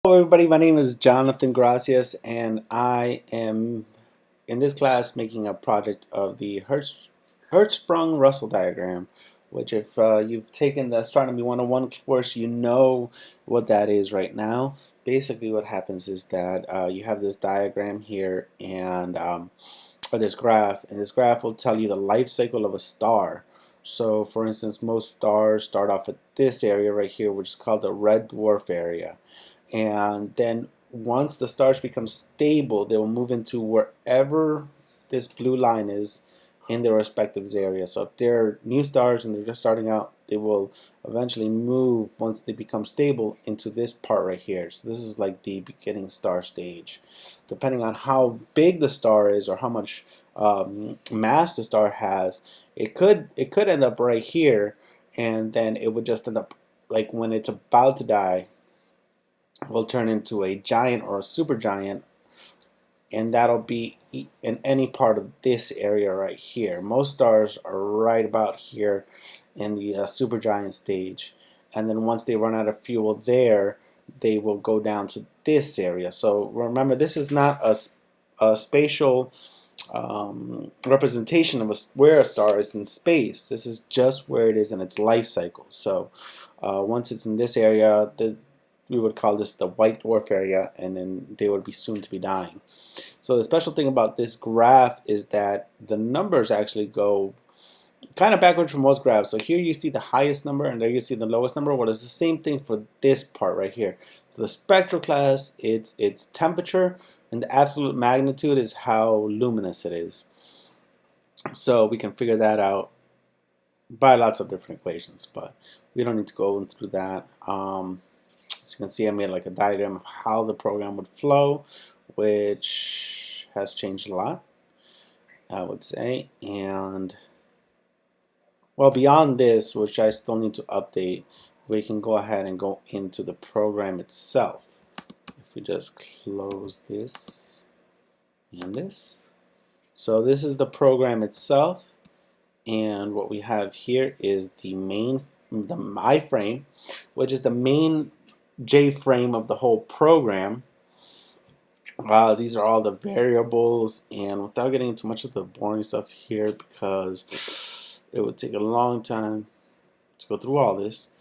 Hello everybody, my name is Jonathan Gracias and I am in this class making a project of the Hertzsprung-Russell diagram, which if you've taken the Astronomy 101 course, you know what that is right now. Basically what happens is that you have this diagram here and or this graph, and this graph will tell you the life cycle of a star. So for instance, most stars start off at this area right here, which is called the red dwarf area. And then once the stars become stable, they will move into wherever this blue line is in their respective area. So if they're new stars and they're just starting out, they will eventually move, once they become stable, into this part right here. So this is like the beginning star stage. Depending on how big the star is or how much mass the star has, it could end up right here, and then it would just end up, like when it's about to die, will turn into a giant or a supergiant, and that'll be in any part of this area right here. Most stars are right about here in the supergiant stage, and then once they run out of fuel there, they will go down to this area. So remember, this is not a spatial representation of where a star is in space. This is just where it is in its life cycle. So once it's in this area, we would call this the white dwarf area, and then they would be soon to be dying. So the special thing about this graph is that the numbers actually go kind of backwards from most graphs. So here you see the highest number and there you see the lowest number. Well, it's the same thing for this part right here. So the spectral class, it's temperature, and the absolute magnitude is how luminous it is. So we can figure that out by lots of different equations, but we don't need to go through that. As you can see, I made like a diagram of how the program would flow, which has changed a lot, I would say. And well, beyond this, which I still need to update, we can go ahead and go into the program itself. If we just close this and this. So this is the program itself, and what we have here is the iframe, which is the main J-frame of the whole program. These are all the variables, and without getting into much of the boring stuff here, because it would take a long time to go through all this,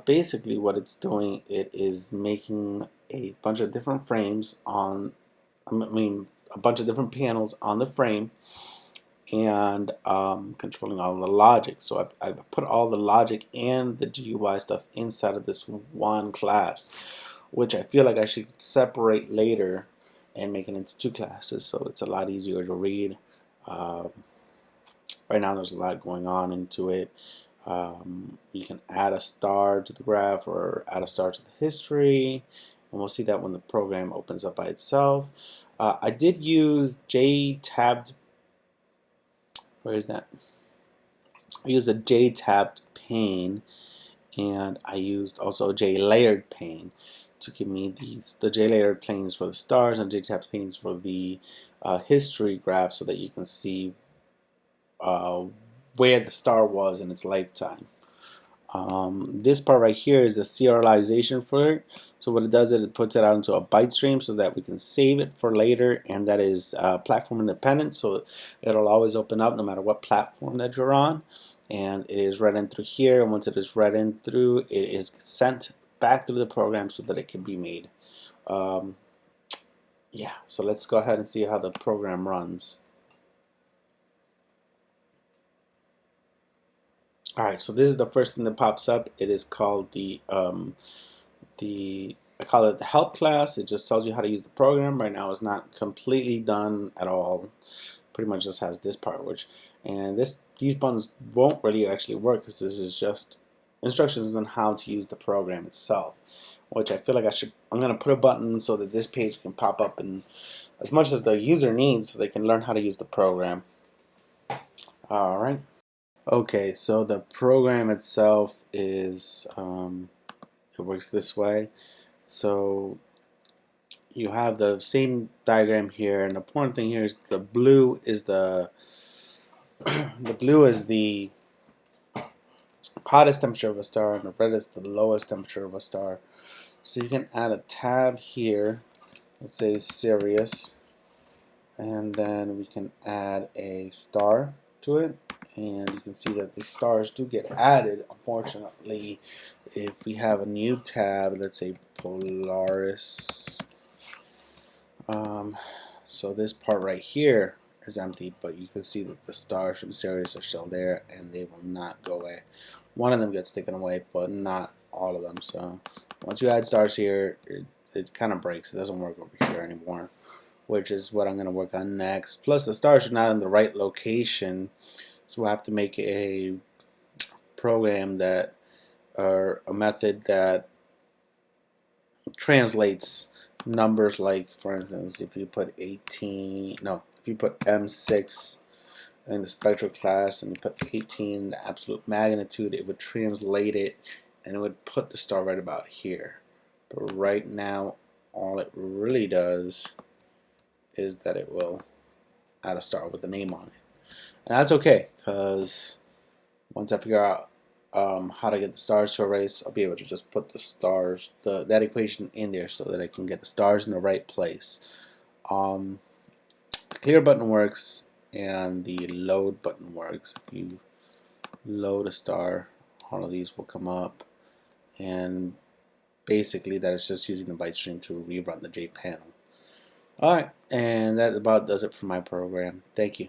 basically what it's doing, it is making a bunch of different frames on, a bunch of different panels on the frame, and controlling all the logic. So I've put all the logic and the GUI stuff inside of this one class, which I feel like I should separate later and make it into two classes, so it's a lot easier to read. Right now there's a lot going on into it. You can add a star to the graph or add a star to the history, and we'll see that when the program opens up by itself. I did use JTabbed. Where is that? I used a JTabbed pane, and I used also JLayered pane to give me the JLayered planes for the stars and JTabbed planes for the history graph, so that you can see where the star was in its lifetime. This part right here is the serialization for it. So what it does is it puts it out into a byte stream so that we can save it for later, and that is platform independent, so it'll always open up no matter what platform that you're on, and it is read in through here, and once it is read in through, it is sent back through the program so that it can be made. Yeah, so let's go ahead and see how the program runs. Alright, so this is the first thing that pops up. It is called I call it the help class. It just tells you how to use the program. Right now it's not completely done at all. Pretty much just has this part, and these buttons won't really actually work, because this is just instructions on how to use the program itself, which I feel like I'm gonna put a button so that this page can pop up, and as much as the user needs, so they can learn how to use the program. Alright. Okay, so the program itself is, it works this way. So you have the same diagram here, and the important thing here is the blue is the blue is the hottest temperature of a star, and the red is the lowest temperature of a star. So you can add a tab here, let's say Sirius, and then we can add a star to it, and you can see that the stars do get added. Unfortunately, if we have a new tab, let's say Polaris, so this part right here is empty, but you can see that the stars from Sirius are still there and they will not go away. One of them gets taken away, but not all of them. So once you add stars here, it kind of breaks. It doesn't work over here anymore, which is what I'm going to work on next. Plus the stars are not in the right location, so we'll have to make a program that, or a method that translates numbers, like for instance if you put 18, no, if you put M6 in the spectral class and you put 18 in the absolute magnitude, it would translate it and it would put the star right about here. But right now all it really does is that it will add a star with a name on it, and that's okay, because once I figure out how to get the stars to erase, I'll be able to just put the stars, that equation in there so that I can get the stars in the right place. The clear button works and the load button works. If you load a star, all of these will come up, and basically that is just using the byte stream to rerun the J panel. Alright, and that about does it for my program. Thank you.